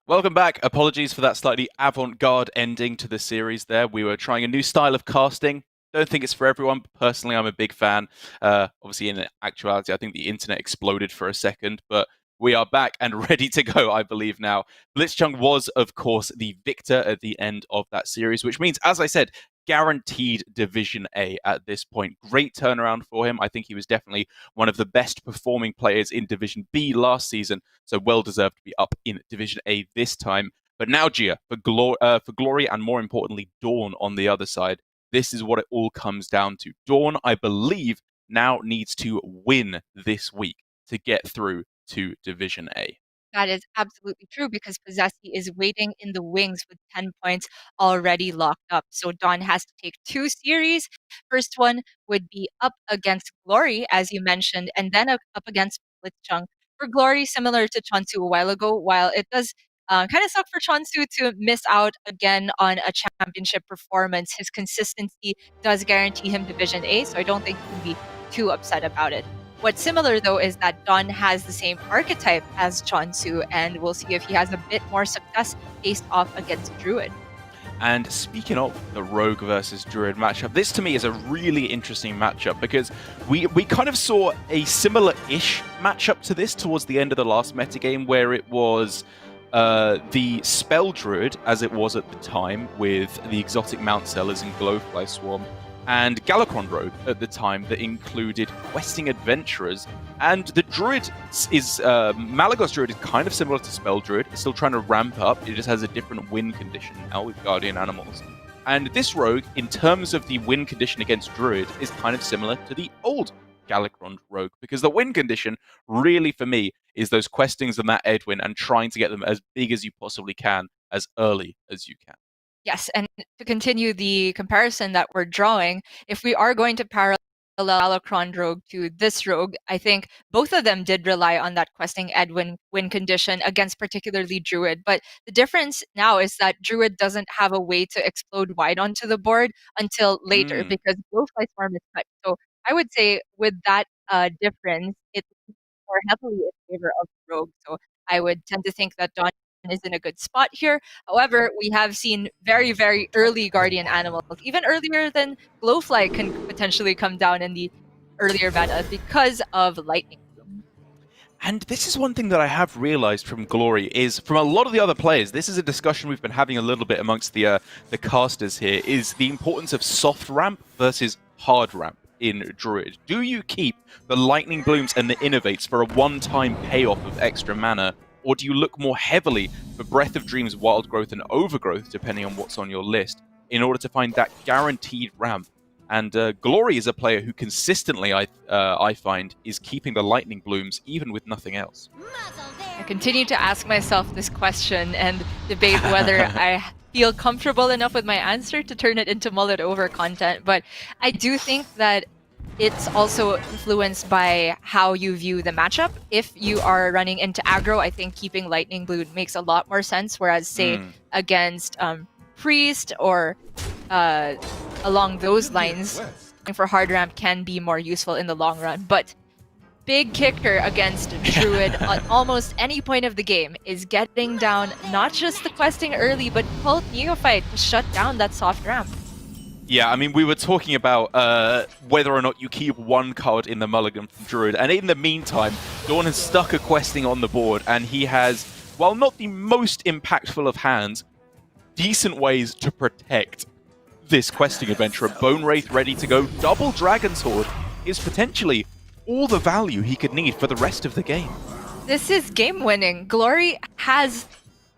Welcome back. Apologies for that slightly avant-garde ending to the series there. We were trying a new style of casting. Don't think it's for everyone, but personally I'm a big fan. Obviously, in actuality, I think the internet exploded for a second, but we are back and ready to go, I believe now. Blitzchung was, of course, the victor at the end of that series, which means, as I said, guaranteed Division A at this point. Great turnaround for him. I think he was definitely one of the best performing players in Division B last season, so well deserved to be up in Division A this time. But now, Gia, for Glory and more importantly, DawN on the other side, this is what it all comes down to. DawN, I believe, now needs to win this week to get through to Division A. That is absolutely true because Possessi is waiting in the wings with 10 points already locked up. So DawN has to take two series. First one would be up against Glory, as you mentioned, and then up against Blitzchung. For Glory, similar to Chonsu a while ago, while it does kind of suck for Chonsu to miss out again on a championship performance, his consistency does guarantee him Division A, so I don't think he can be too upset about it. What's similar though is that DawN has the same archetype as Chonsu, and we'll see if he has a bit more success faced off against Druid. And speaking of the Rogue versus Druid matchup, this to me is a really interesting matchup because we kind of saw a similar-ish matchup to this towards the end of the last metagame where it was the Spell Druid, as it was at the time, with the exotic Mount Sellers and Glowfly Swarm, and Galakrond Rogue at the time that included questing adventurers. And the Druid is, Malagos Druid is kind of similar to Spell Druid. It's still trying to ramp up. It just has a different win condition now with Guardian Animals. And this Rogue, in terms of the win condition against Druid, is kind of similar to the old Galakrond Rogue, because the win condition really, for me, is those questings and that Edwin and trying to get them as big as you possibly can, as early as you can. Yes, and to continue the comparison that we're drawing, if we are going to parallel Galakrond Rogue to this Rogue, I think both of them did rely on that questing Edwin win condition against particularly Druid. But the difference now is that Druid doesn't have a way to explode wide onto the board until later because Glowfly Swarm is cut. So I would say with that difference, it's more heavily in favor of Rogue. So I would tend to think that DawN is in a good spot here. However, we have seen very, very early guardian animals, even earlier than Glowfly can potentially come down in the earlier meta because of Lightning Bloom. And this is one thing that I have realized from Glory is from a lot of the other players, this is a discussion we've been having a little bit amongst the casters here, is the importance of soft ramp versus hard ramp in Druid. Do you keep the Lightning Blooms and the Innovates for a one-time payoff of extra mana, or do you look more heavily for Breath of Dreams, Wild Growth, and Overgrowth, depending on what's on your list, in order to find that guaranteed ramp? And Glory is a player who consistently, I find, is keeping the Lightning Blooms, even with nothing else. I continue to ask myself this question and debate whether I feel comfortable enough with my answer to turn it into mullet over content, but I do think that it's also influenced by how you view the matchup. If you are running into aggro, I think keeping Lightning Bloom makes a lot more sense, whereas, say, against Priest or along those lines, for hard ramp can be more useful in the long run. But big kicker against Druid at almost any point of the game is getting down not just the questing early, but Cult Neophyte to shut down that soft ramp. Yeah, I mean, we were talking about whether or not you keep one card in the mulligan from Druid, and in the meantime, DawN has stuck a questing on the board, and he has, while not the most impactful of hands, decent ways to protect this questing adventurer. Bone Wraith ready to go, double Dragon's Horde is potentially all the value he could need for the rest of the game. This is game-winning. Glory has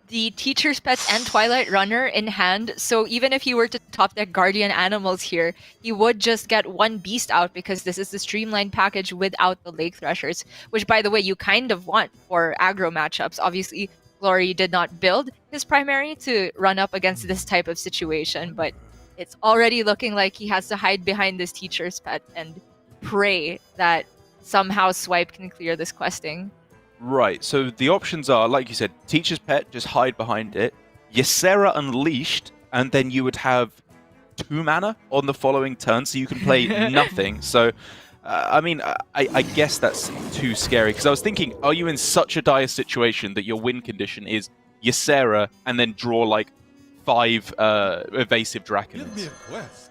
the Teacher's Pet and Twilight Runner in hand, so even if he were to top deck Guardian Animals here, he would just get one beast out because this is the streamlined package without the Lake Threshers, which, by the way, you kind of want for aggro matchups. Obviously, Glory did not build his primary to run up against this type of situation, but it's already looking like he has to hide behind this Teacher's Pet and pray that somehow Swipe can clear this questing. Right, so the options are, like you said, Teacher's Pet, just hide behind it, Ysera Unleashed, and then you would have 2 mana on the following turn, so you can play nothing. So, I mean, I guess that's too scary, because I was thinking, are you in such a dire situation that your win condition is Ysera, and then draw like 5 evasive dragons.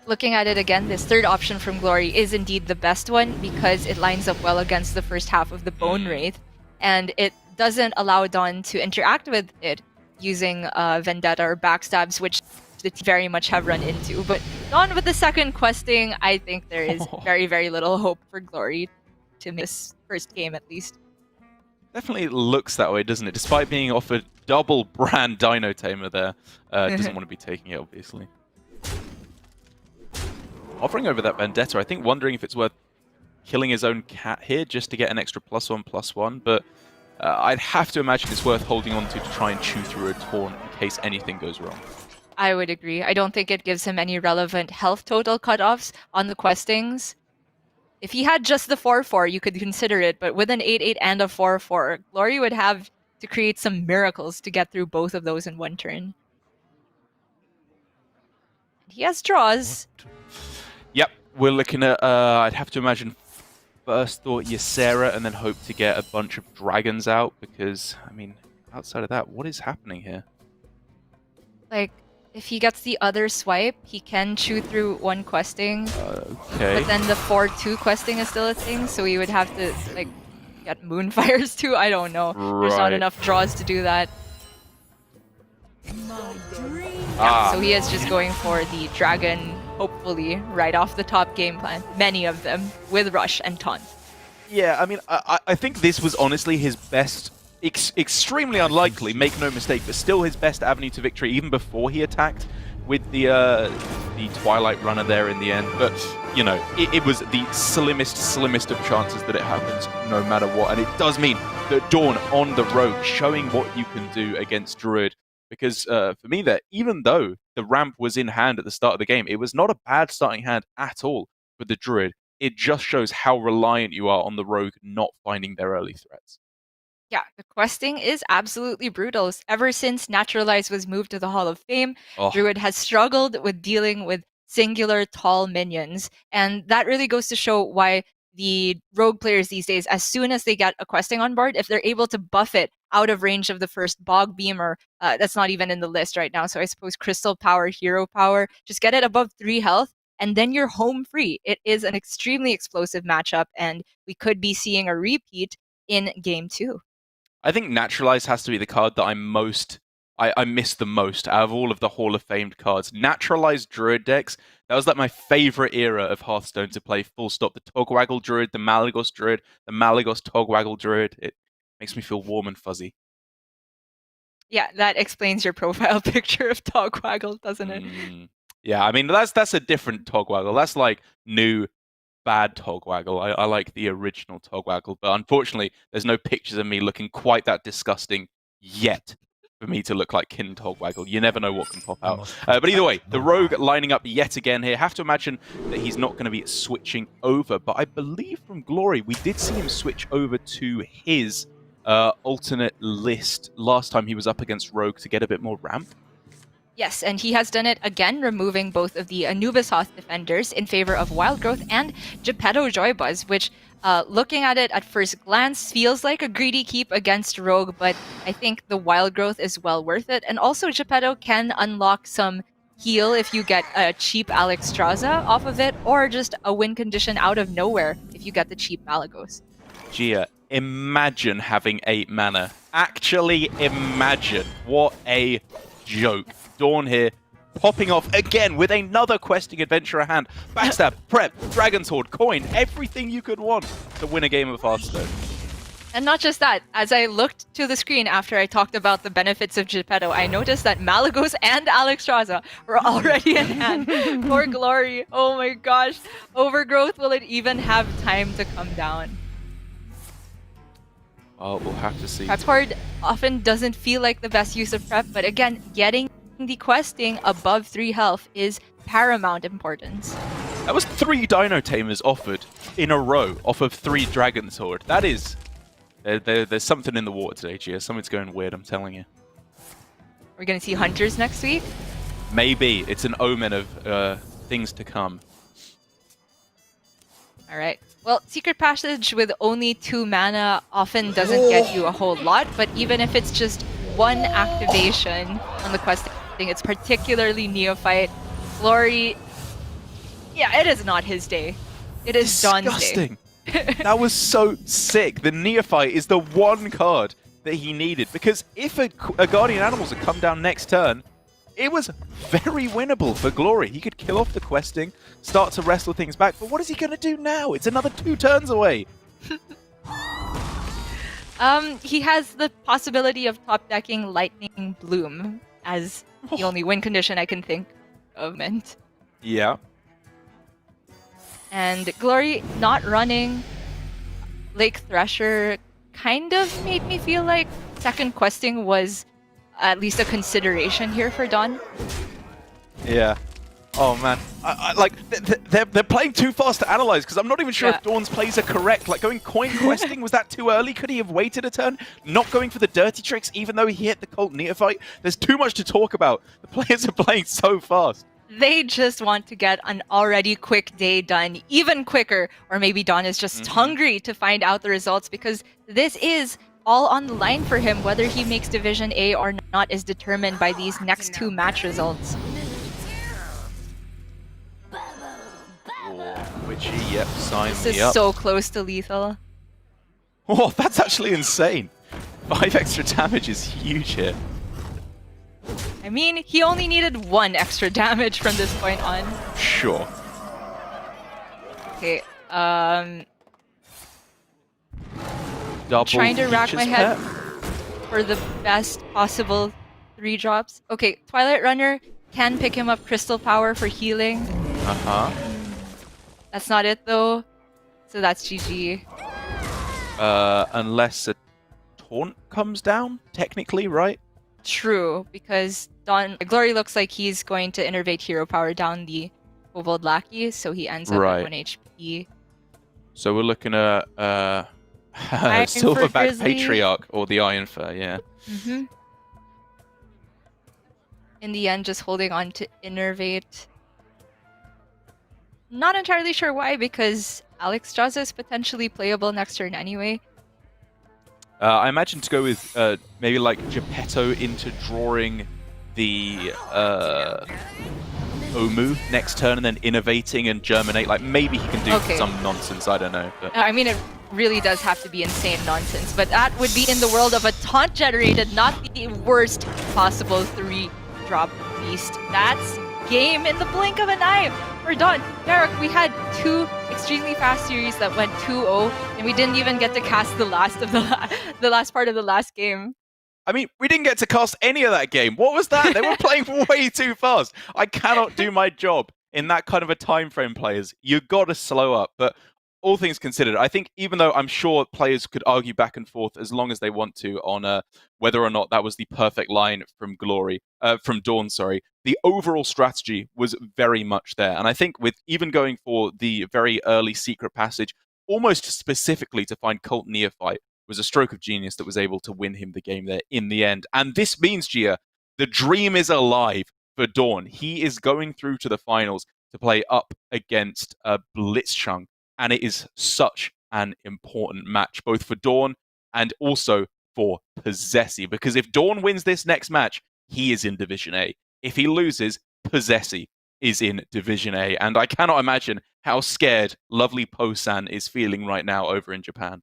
Looking at it again, this third option from Glory is indeed the best one because it lines up well against the first half of the Bone Wraith, and it doesn't allow DawN to interact with it using Vendetta or Backstabs, which they very much have run into. But DawN with the second questing, I think there is very, very little hope for Glory to miss first game at least. Definitely looks that way, doesn't it? Despite being offered double brand Dino Tamer there, doesn't want to be taking it, obviously. Offering over that Vendetta, I think wondering if it's worth killing his own cat here just to get an extra +1/+1, but I'd have to imagine it's worth holding on to try and chew through a taunt in case anything goes wrong. I would agree. I don't think it gives him any relevant health total cutoffs on the questings. If he had just the 4/4, you could consider it, but with an 8/8 and a 4/4, Glory would have to create some miracles to get through both of those in one turn. He has draws. Yep, we're looking at, I'd have to imagine, first thought Ysera, and then hope to get a bunch of dragons out, because, I mean, outside of that, what is happening here? Like, if he gets the other swipe, he can chew through one questing. Okay. But then the 4/2 questing is still a thing, so we would have to, like, get Moonfires too? I don't know. There's not enough draws to do that. Yeah, so he is just going for the dragon, hopefully, right off the top game plan. Many of them, with Rush and Taunt. Yeah, I mean, I think this was honestly his best, extremely unlikely, make no mistake, but still his best avenue to victory, even before he attacked with the Twilight Runner there in the end. But, you know, it was the slimmest of chances that it happens no matter what. And it does mean that DawN on the road, showing what you can do against Druid. Because for me there, even though the ramp was in hand at the start of the game, it was not a bad starting hand at all for the Druid. It just shows how reliant you are on the rogue not finding their early threats. Yeah, the questing is absolutely brutal. Ever since Naturalize was moved to the Hall of Fame, Druid has struggled with dealing with singular tall minions. And that really goes to show why the rogue players these days, as soon as they get a questing on board, if they're able to buff it out of range of the first Bog Beamer, that's not even in the list right now, so I suppose Crystal Power, Hero Power, just get it above 3 health, and then you're home free. It is an extremely explosive matchup, and we could be seeing a repeat in Game 2. I think Naturalize has to be the card that I miss the most out of all of the Hall of Famed cards. Naturalized Druid decks, that was like my favorite era of Hearthstone to play, full stop. The Togwaggle Druid, the Malygos Druid, the Malygos Togwaggle Druid. It makes me feel warm and fuzzy. Yeah, that explains your profile picture of Togwaggle, doesn't it? Yeah, I mean, that's a different Togwaggle. That's like new bad Togwaggle. I like the original Togwaggle, but unfortunately, there's no pictures of me looking quite that disgusting yet for me to look like Kin Togwaggle. You never know what can pop out. But either way, the Rogue lining up yet again here. Have to imagine that he's not going to be switching over, but I believe from Glory, we did see him switch over to his alternate list last time he was up against Rogue to get a bit more ramp. Yes, and he has done it again, removing both of the Anubis Hoth defenders in favor of Wild Growth and Geppetto Joybuzz, which, looking at it at first glance, feels like a greedy keep against Rogue, but I think the Wild Growth is well worth it. And also, Geppetto can unlock some heal if you get a cheap Alexstrasza off of it, or just a win condition out of nowhere if you get the cheap Malygos. Gia, imagine having 8 mana. Actually imagine. What a joke. DawN here, popping off again with another questing adventure at hand. Backstab, prep, Dragon's Horde, coin, everything you could want to win a game of Hearthstone. And not just that, as I looked to the screen after I talked about the benefits of Geppetto, I noticed that Malygos and Alexstrasza were already in hand for Glory. Oh my gosh. Overgrowth, will it even have time to come down? Well, we'll have to see. Prep Horde often doesn't feel like the best use of prep, but again, getting the questing above 3 health is paramount importance. That was 3 Dino Tamers offered in a row off of 3 Dragon's Horde. That is... There's something in the water today, Gia. Something's going weird, I'm telling you. We're going to see Hunters next week? Maybe. It's an omen of things to come. Alright. Well, Secret Passage with only 2 mana often doesn't get you a whole lot, but even if it's just one activation on the questing. It's particularly Neophyte. Glory, yeah, it is not his day. It is DawN's day. Disgusting. That was so sick. The Neophyte is the one card that he needed, because if a Guardian Animals had come down next turn, it was very winnable for Glory. He could kill off the questing, start to wrestle things back, but what is he going to do now? It's another 2 turns away. He has the possibility of top decking Lightning Bloom as the only win condition I can think of. Yeah. And Glory not running Lake Thresher kind of made me feel like second questing was at least a consideration here for DawN. Yeah. Oh man, like they're playing too fast to analyze, because I'm not even sure if DawN's plays are correct. Like going coin questing, was that too early? Could he have waited a turn? Not going for the dirty tricks, even though he hit the Cult Neophyte. There's too much to talk about. The players are playing so fast. They just want to get an already quick day done even quicker, or maybe DawN is just hungry to find out the results, because this is all on the line for him. Whether he makes Division A or not is determined by these next 2 match results. Witchy, yep, sign me up. This is so close to lethal. Oh, that's actually insane. 5 extra damage is huge here. I mean, he only needed 1 extra damage from this point on. Sure. Okay, Double trying to rack my Peach's head pet. for the best possible 3 drops. Okay, Twilight Runner can pick him up Crystal Power for healing. Uh-huh. That's not it though, so that's GG. Unless a taunt comes down, technically, right? True, because Glory looks like he's going to innervate Hero Power down the Kobold Lackey, so he ends up at 1 HP. So we're looking at Silverback Patriarch or the Iron Fur, yeah. In the end, just holding on to innervate. Not entirely sure why, because Alex Jaws is potentially playable next turn anyway. I imagine to go with maybe like Geppetto into drawing the Omu next turn and then innovating and germinate. Like maybe he can do some nonsense, I don't know. But... I mean, it really does have to be insane nonsense, but that would be in the world of a taunt generated, not the worst possible 3-drop beast. That's game in the blink of an eye. We're done. Derek, we had 2 extremely fast series that went 2-0, and we didn't even get to cast the last of the last part of the last game. I mean, we didn't get to cast any of that game. What was that? They were playing way too fast. I cannot do my job in that kind of a time frame, players. You got to slow up. But all things considered, I think even though I'm sure players could argue back and forth as long as they want to on whether or not that was the perfect line from DawN, sorry, the overall strategy was very much there. And I think with even going for the very early secret passage, almost specifically to find Cult Neophyte, was a stroke of genius that was able to win him the game there in the end. And this means, Gia, the dream is alive for DawN. He is going through to the finals to play up against Blitzchung. And it is such an important match, both for DawN and also for Possessi. Because if DawN wins this next match, he is in Division A. If he loses, Possessi is in Division A. And I cannot imagine how scared lovely Po-san is feeling right now over in Japan.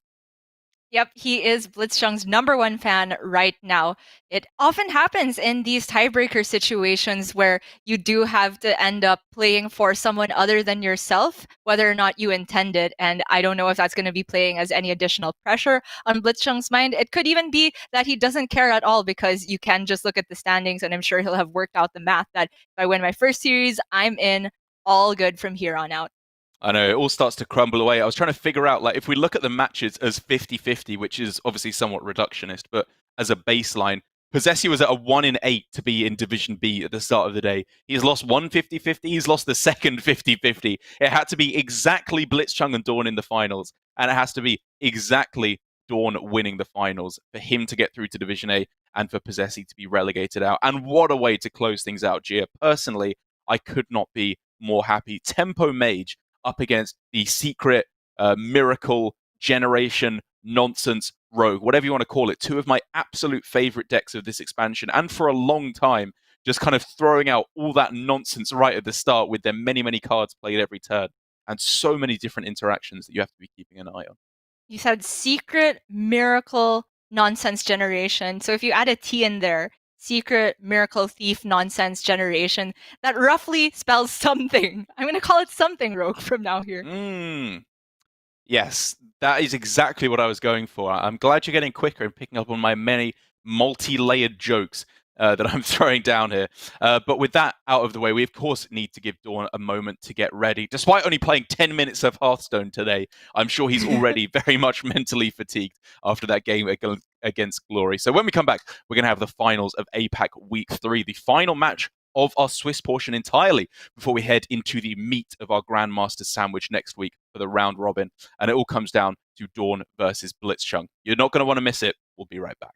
Yep, he is Blitzchung's #1 fan right now. It often happens in these tiebreaker situations where you do have to end up playing for someone other than yourself, whether or not you intend it. And I don't know if that's going to be playing as any additional pressure on Blitzchung's mind. It could even be that he doesn't care at all, because you can just look at the standings, and I'm sure he'll have worked out the math that if I win my first series, I'm in, all good from here on out. I know, it all starts to crumble away. I was trying to figure out, like, if we look at the matches as 50-50, which is obviously somewhat reductionist, but as a baseline, Possessi was at a 1 in 8 to be in Division B at the start of the day. He's lost one 50-50, he's lost the second 50-50. It had to be exactly Blitzchung and DawN in the finals, and it has to be exactly DawN winning the finals for him to get through to Division A and for Possessi to be relegated out. And what a way to close things out, Gia. Personally, I could not be more happy. Tempo Mage up against the secret miracle generation nonsense Rogue, whatever you want to call it, two of my absolute favorite decks of this expansion, and for a long time, just kind of throwing out all that nonsense right at the start with their many, many cards played every turn, and so many different interactions that you have to be keeping an eye on. You said secret, miracle, nonsense generation. So if you add a T in there, secret, miracle, thief, nonsense generation, that roughly spells something. I'm going to call it something, Rogue, from now here. Yes, that is exactly what I was going for. I'm glad you're getting quicker and picking up on my many multi-layered jokes that I'm throwing down here. But with that out of the way, we of course need to give DawN a moment to get ready. Despite only playing 10 minutes of Hearthstone today, I'm sure he's already very much mentally fatigued after that game against Glory. So when we come back, we're going to have the finals of APAC Week 3, the final match of our Swiss portion entirely before we head into the meat of our Grandmasters sandwich next week for the round robin. And it all comes down to DawN versus Blitzchung. You're not going to want to miss it. We'll be right back.